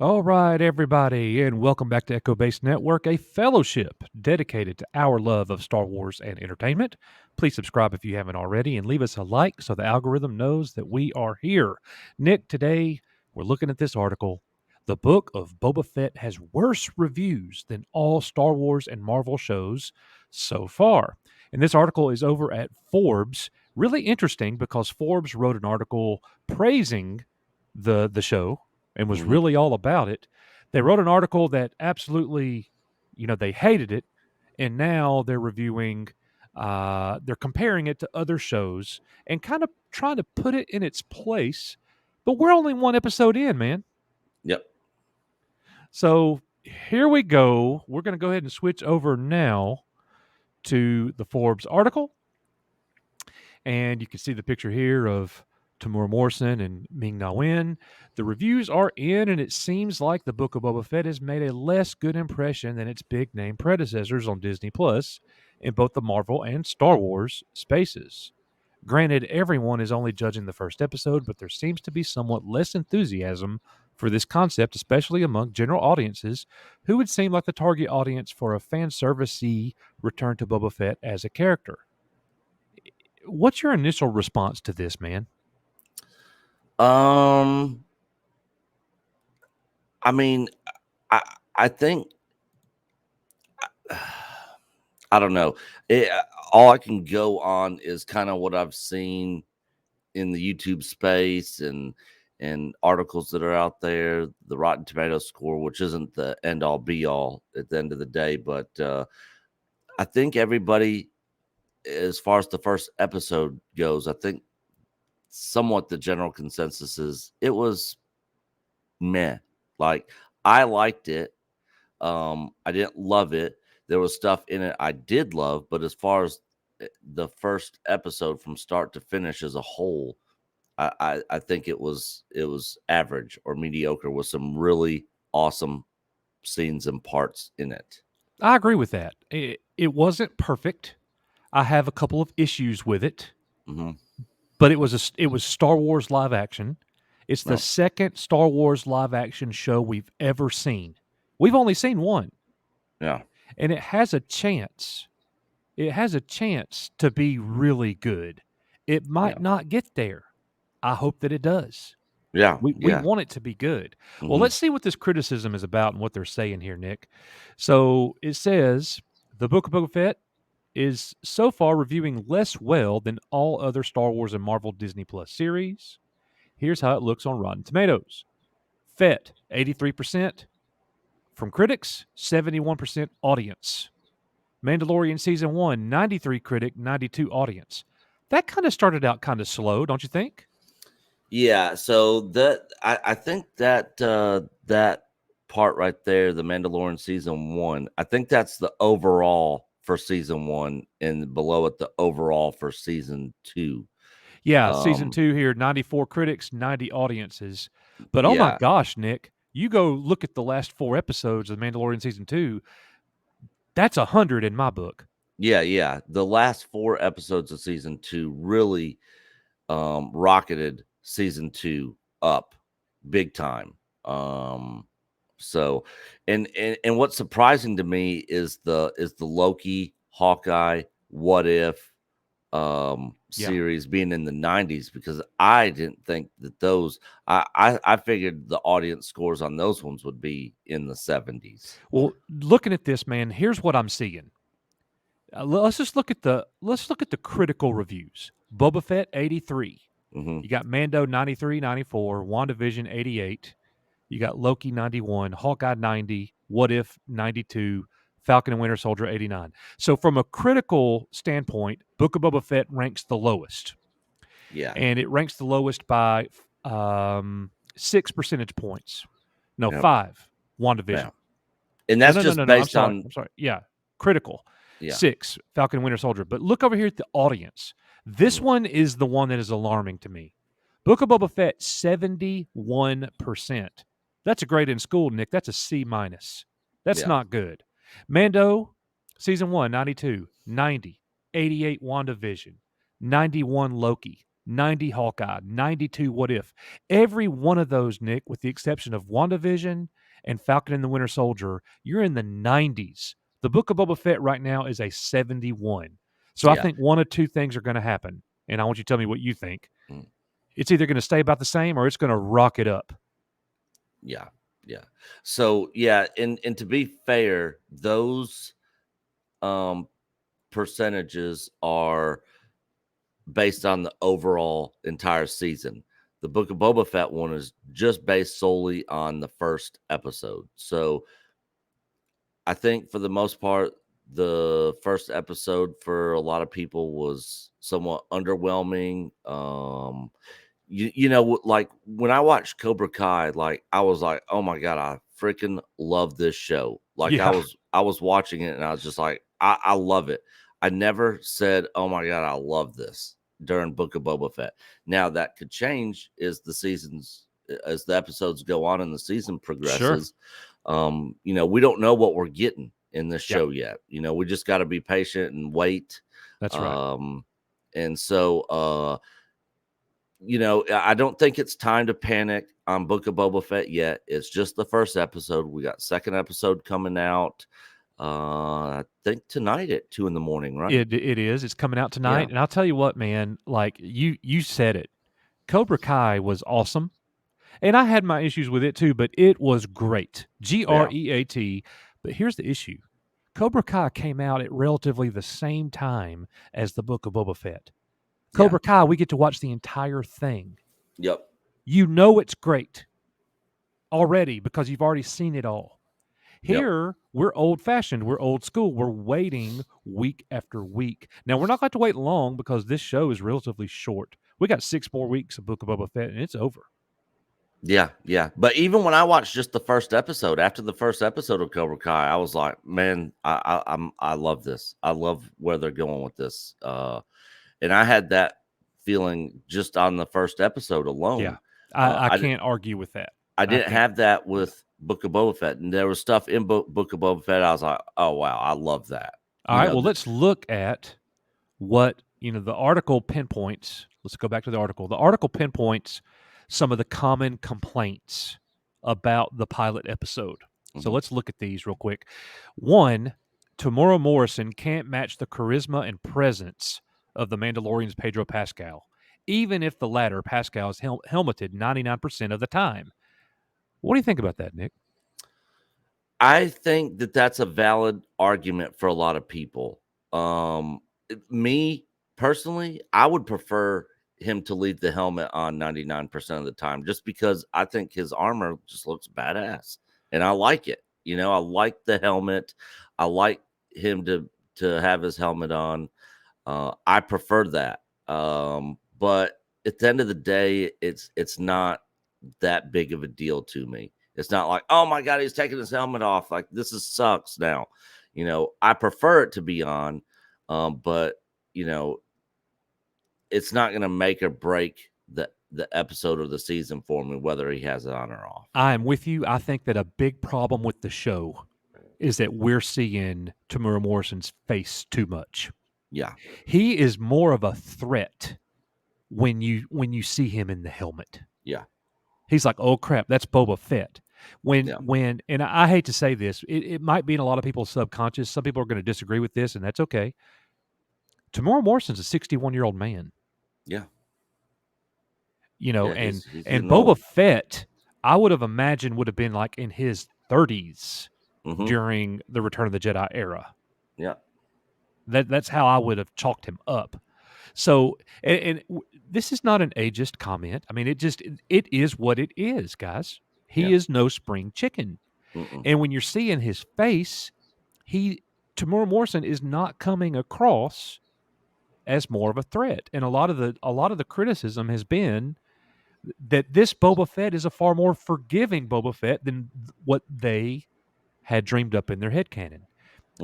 All right, everybody, and welcome back to Echo Base Network, a fellowship dedicated to our love of Star Wars and entertainment. Please subscribe if you haven't already and leave us a like so the algorithm knows that we are here. Nick, today we're looking at this article. The Book of Boba Fett has worse reviews than all Star Wars and Marvel shows so far. And this article is over at Forbes. Really interesting because Forbes wrote an article praising the show and was hmm really all about it. They wrote an article that absolutely, they hated it, and now they're reviewing. They're comparing it to other shows and kind of trying to put it in its place. But we're only one episode in, man. Yep. So here we go. We're going to go ahead and switch over now to the Forbes article. And you can see the picture here of Tamura Morrison and Ming Na Wen. The reviews are in, and it seems like the Book of Boba Fett has made a less good impression than its big name predecessors on Disney Plus in both the Marvel and Star Wars spaces. Granted, everyone is only judging the first episode, but there seems to be somewhat less enthusiasm for this concept, especially among general audiences who would seem like the target audience for a fan service-y return to Boba Fett as a character. What's your initial response to this, man? Um, I mean, I I think I don't know. All I can go on is kind of what I've seen in the YouTube space and articles that are out there. The Rotten Tomato score, which isn't the end all be all at the end of the day, but I think everybody, as far as the first episode goes, I think somewhat the general consensus is it was meh. Like I liked it. I didn't love it. There was stuff in it I did love, but as far as the first episode from start to finish as a whole, I think it was average or mediocre with some really awesome scenes and parts in it. I agree with that. It wasn't perfect. I have a couple of issues with it, hmm but it was Star Wars live action. It's the No, second Star Wars live action show we've ever seen. We've only seen one, yeah, and it has a chance. It has a chance to be really good. It might yeah, not get there. I hope that it does. yeah, We yeah. want it to be good. Well, hmm let's see what this criticism is about and what they're saying here, Nick. So it says the Book of Boba Fett is so far reviewing less well than all other Star Wars and Marvel Disney Plus series. Here's how it looks on Rotten Tomatoes. Fett, 83% from critics, 71% audience. Mandalorian Season 1, 93 critic, 92 audience. That kind of started out kind of slow, don't you think? Yeah, so I think that that part right there, the Mandalorian season one, I think that's the overall for season one, and below it the overall for season two. Yeah, season Um, 2 here, 94 critics, 90 audiences. But oh my yeah, gosh, Nick, you go look at the last 4 episodes of The Mandalorian season 2, that's 100 in my book. yeah. The last four episodes of season two really rocketed season two up big time. So and what's surprising to me is the Loki, Hawkeye, What If Yeah. series being in the 90s, because I didn't think that those I figured the audience scores on those ones would be in the 70s. Well, looking at this, man, here's what I'm seeing. Let's look at the critical reviews. Boba Fett 83. hmm You got Mando 93, 94, WandaVision 88. You got Loki 91, Hawkeye 90, What If 92, Falcon and Winter Soldier 89. So from a critical standpoint, Book of Boba Fett ranks the lowest, Yeah. and it ranks the lowest by 6 percentage points. No, Yep. 5. Yeah. WandaVision. And No, that's no, no, just no, no. I'm based sorry. on I'm sorry. Yeah, critical. yeah. 6, Falcon and Winter Soldier. But look over here at the audience. This Mhm. one is the one that is alarming to me. Book of Boba Fett, 71%. That's a grade in school, Nick. That's a C minus. That's Yeah. not good. Mando, season 1, 92, 90, 88 WandaVision, 91 Loki. 90 Hawkeye, 92 What If. Every one of those, Nick, with the exception of WandaVision and Falcon and the Winter Soldier, you're in the 90s. The Book of Boba Fett right now is a 71. So I Yeah. think one of two things are going to happen. And I want you to tell me what you think. Mm. It's either going to stay about the same or it's going to rock it up. Yeah. Yeah. So yeah, and to be fair, those um percentages are based on the overall entire season. The Book of Boba Fett one is just based solely on the first episode. So I think for the most part, the first episode for a lot of people was somewhat underwhelming. You know, like when I watched Cobra Kai, like I was like, oh my god, I freaking love this show. Like Yeah, I was watching it and I was just like, I love it. I never said, oh my god, I love this during Book of Boba Fett. Now that could change as the episodes go on and the season sure. progresses. You know, we don't know what we're getting in this Yeah, show yet. You know, we just got to be patient and wait. that's right. Um, and so you know, I don't think it's time to panic on Book of Boba Fett yet. It's just the first episode. We got second episode coming out. I think tonight at 2 in the morning, right? It is. It's coming out Yeah, tonight. And I'll tell you what, man, like you said it. Cobra Kai was awesome. And I had my issues with it too, but it was great. yeah, Great. But here's the issue. Cobra Kai came out at relatively the same time as the Book of Boba Fett. yeah, Cobra Kai, we get to watch the entire thing. yep, You know it's great already because you've already seen it all. yep. Here, we're old fashioned, we're old school, we're waiting week after week. Now, we're not going to wait long because this show is relatively short. We got 6 more weeks of Book of Boba Fett and it's over. Yeah, yeah. But even when I watched just the first episode, after the first episode of Cobra Kai, I was like, man, I love this. I love where they're going with this. And I had that feeling just on the first episode Yeah. alone. I I can't argue with that. I I didn't can't. have that with Book of Boba Fett, and there was stuff in Book of Boba Fett. I was like, oh wow, I love that. All You right. know, Well, let's look at what, the article pinpoints. Let's go back to the article. The article pinpoints some of the common complaints about the pilot episode. So mhm, let's look at these real quick. One, Tamora Morrison can't match the charisma and presence of the Mandalorian's Pedro Pascal, even if the latter, Pascal, is helmeted 99% of the time. What do you think about that, Nick? I think that that's a valid argument for a lot of people. Me personally, I would prefer him to leave the helmet on 99% of the time, just because I think his armor just looks badass, and I like it. You know, I like the helmet. I like him to have his helmet on. I prefer that. But at the end of the day, it's not that big of a deal to me. It's not like, oh my god, he's taking his helmet off. Like this is sucks now. You know, I prefer it to be on, but you know, it's not going to make or break the episode or the season for me whether he has it on or off. I am with you. I think that a big problem with the show is that we're seeing Tamura Morrison's face too much. Yeah, He is more of a threat when you see him in the helmet. yeah, He's like, oh crap, that's Boba Fett. When yeah, when and I hate to say this, it might be in a lot of people's subconscious. Some people are going to disagree with this, and that's okay. Tamura Morrison's a 61-year-old man, yeah, you know, yeah. and He's and getting Boba old. Fett, I would have imagined would have been like in his 30s Hmm. during the Return of the Jedi era. Yeah, That's how I would have chalked him up. So, this is not an ageist comment. I mean, it is what it is, guys. yeah. He is no spring chicken. Mm-mm. And when you're seeing his face, he Tamura Morrison is not coming across as more of a threat. And a lot of the criticism has been that this Boba Fett is a far more forgiving Boba Fett than what they had dreamed up in their head canon.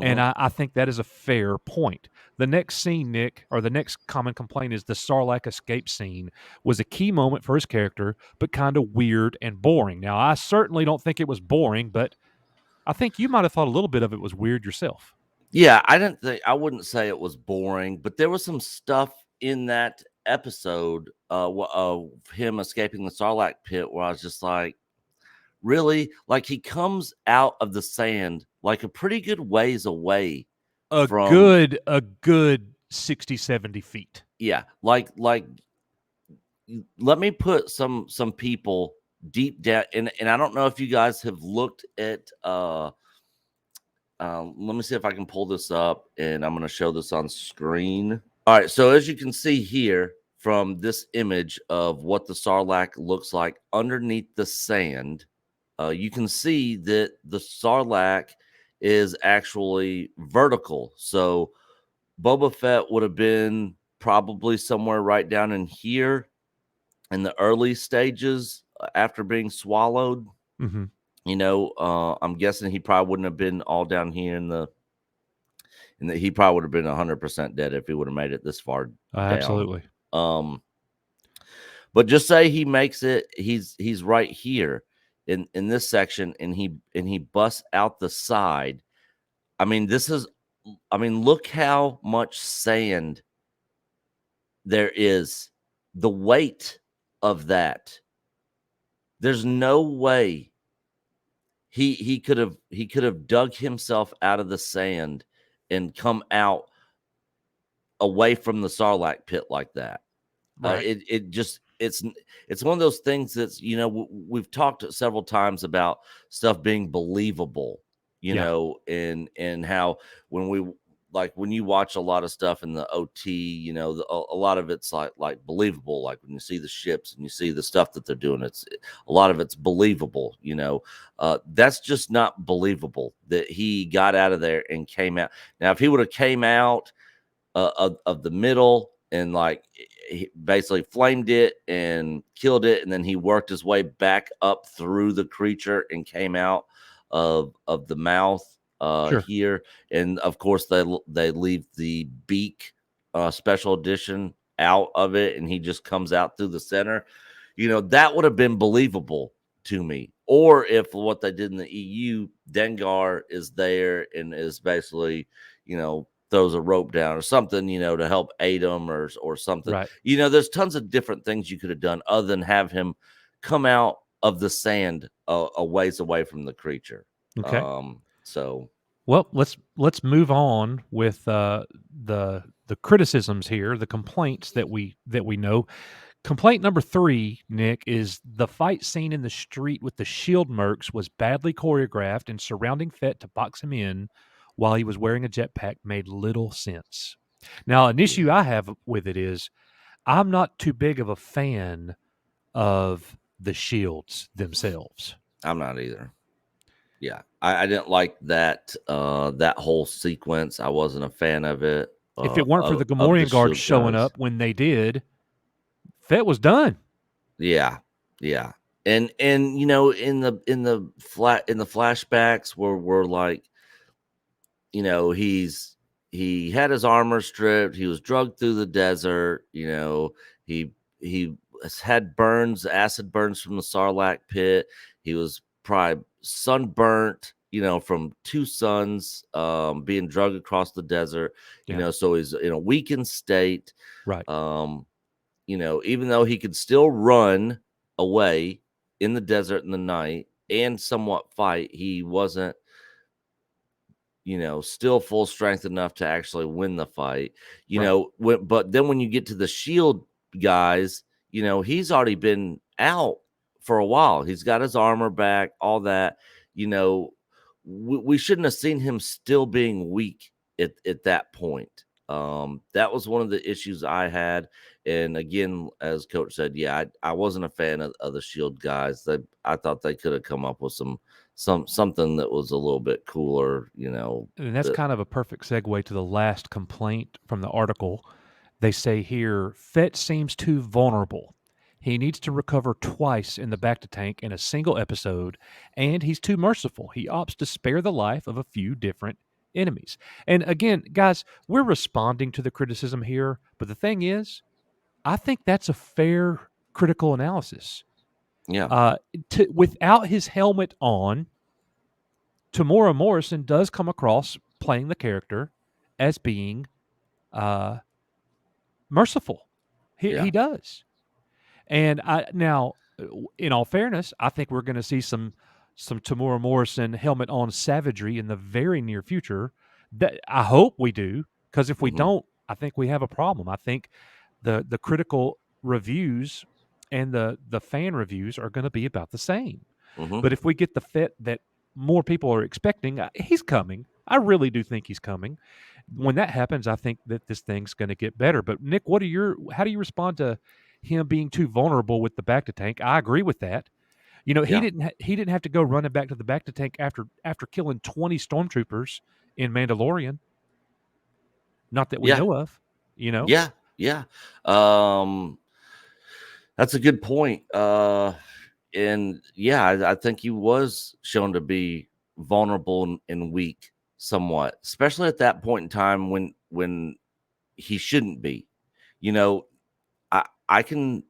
And Hmm. I think that is a fair point. The next scene, Nick, or the next common complaint is the Sarlacc escape scene was a key moment for his character, but kind of weird and boring. Now, I certainly don't think it was boring, but I think you might have thought a little bit of it was weird yourself. Yeah, I wouldn't say it was boring, but there was some stuff in that episode of him escaping the Sarlacc pit, where I was just like, really? Like, he comes out of the sand like a pretty good ways away A from, good 60, 70 feet. yeah, like let me put some people deep down, and I don't know if you guys have looked at let me see if I can pull this up, and I'm going to show this on screen. All right, so as you can see here from this image of what the Sarlacc looks like underneath the sand, you can see that the Sarlacc is actually vertical. So Boba Fett would have been probably somewhere right down in here in the early stages after being swallowed. Mm-hmm. I'm guessing he probably wouldn't have been all down here and that he probably would have been 100% dead if he would have made it this far down. Absolutely. But just say he makes it, he's right here in this section, and he busts out the side. I mean, look how much sand there is. The weight of that. There's no way he could have dug himself out of the sand and come out away from the Sarlacc pit like that. Right. It just it's one of those things that's, we've talked several times about stuff being believable, Yeah. and how when you watch a lot of stuff in the OT, a lot of it's like believable. Like when you see the ships and you see the stuff that they're doing, a lot of it's believable. That's just not believable that he got out of there and came out. Now, if he would have came out of the middle and like he basically flamed it and killed it, and then he worked his way back up through the creature and came out of the mouth Sure. here, and of course they leave the beak special edition out of it, and he just comes out through the center. That would have been believable to me. Or if what they did in the EU, Dengar is there and is basically, throws a rope down or something, to help aid him or something. Right. There's tons of different things you could have done other than have him come out of the sand a ways away from the creature. Okay. So Well, let's move on with the criticisms here, the complaints that we know. Complaint number 3, Nick, is the fight scene in the street with the shield mercs was badly choreographed, and surrounding Fett to box him in while he was wearing a jetpack made little sense. Now, an issue yeah, I have with it is I'm not too big of a fan of the shields themselves. I'm not either. Yeah, I didn't like that whole sequence. I wasn't a fan of it. If it weren't for the Of the Gamorrean guards shield showing guys. up when they did, Fett was done. Yeah, yeah, and in the flashbacks where we're like, he had his armor stripped. He was drugged through the desert. He has had acid burns from the Sarlacc pit. He was probably sunburnt, from 2 suns, being drugged across the desert. Yeah. So he's in a weakened state. Right. Um, even though he could still run away in the desert in the night and somewhat fight, he wasn't, still full strength enough to actually win the fight. Right. But then when you get to the shield guys, he's already been out for a while. He's got his armor back, all that. We shouldn't have seen him still being weak at that point. That was one of the issues I had. And again, as Coach said, yeah, I wasn't a fan of the shield guys. I thought they could have come up with something that was a little bit cooler, And that's that kind of a perfect segue to the last complaint from the article. They say here, Fett seems too vulnerable. He needs to recover twice in the Bacta tank in a single episode, and he's too merciful. He opts to spare the life of a few different enemies. And again, guys, we're responding to the criticism here, but the thing is, I think that's a fair critical analysis. yeah, Without his helmet on, Tamora Morrison does come across playing the character as being merciful. He Yeah. does. And in all fairness, I think we're going to see some Tamora Morrison helmet on savagery in the very near future. That I hope we do, because if we Hmm. don't, I think we have a problem. I think the critical reviews and the fan reviews are going to be about the same. Hmm. But if we get the fit that more people are expecting, he's coming. I really do think he's coming. When that happens, I think that this thing's going to get better. But Nick, how do you respond to him being too vulnerable with the back to tank? I agree with that. You know, Yeah. he didn't have to go running back to the back to tank after killing 20 stormtroopers in Mandalorian. Not that we Yeah. know of. You know. Yeah. Yeah. Um, that's a good point. And yeah, I think he was shown to be vulnerable and weak somewhat, especially at that point in time when he shouldn't be. You know, I can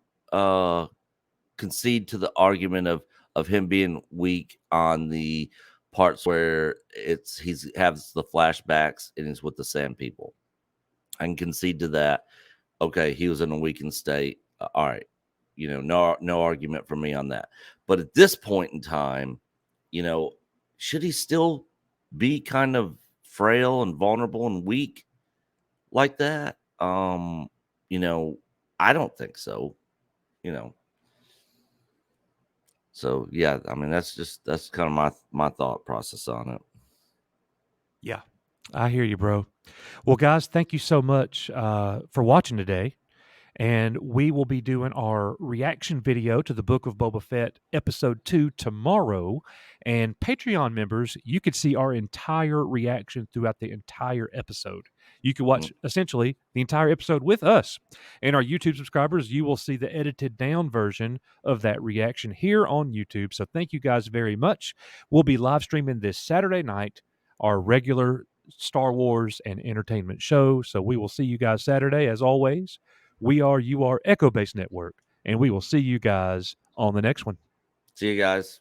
concede to the argument of him being weak on the parts where he's has the flashbacks and he's with the Sand People. I can concede to that. Okay, he was in a weakened state. All right, no argument for me on that. But at this point in time, you know, should he still be kind of frail and vulnerable and weak like that? You know, I don't think so. You know, so yeah, I mean that's kind of my thought process on it. Yeah, I hear you, bro. Well, guys, thank you so much for watching today. And we will be doing our reaction video to the Book of Boba Fett episode 2 tomorrow. And Patreon members, you could see our entire reaction throughout the entire episode. You can Mm. watch essentially the entire episode with us. And our YouTube subscribers, you will see the edited down version of that reaction here on YouTube. So thank you guys very much. We'll be live streaming this Saturday night, our regular Star Wars and entertainment show. So we will see you guys Saturday as always. You are Echo Base Network, and we will see you guys on the next one. See you guys.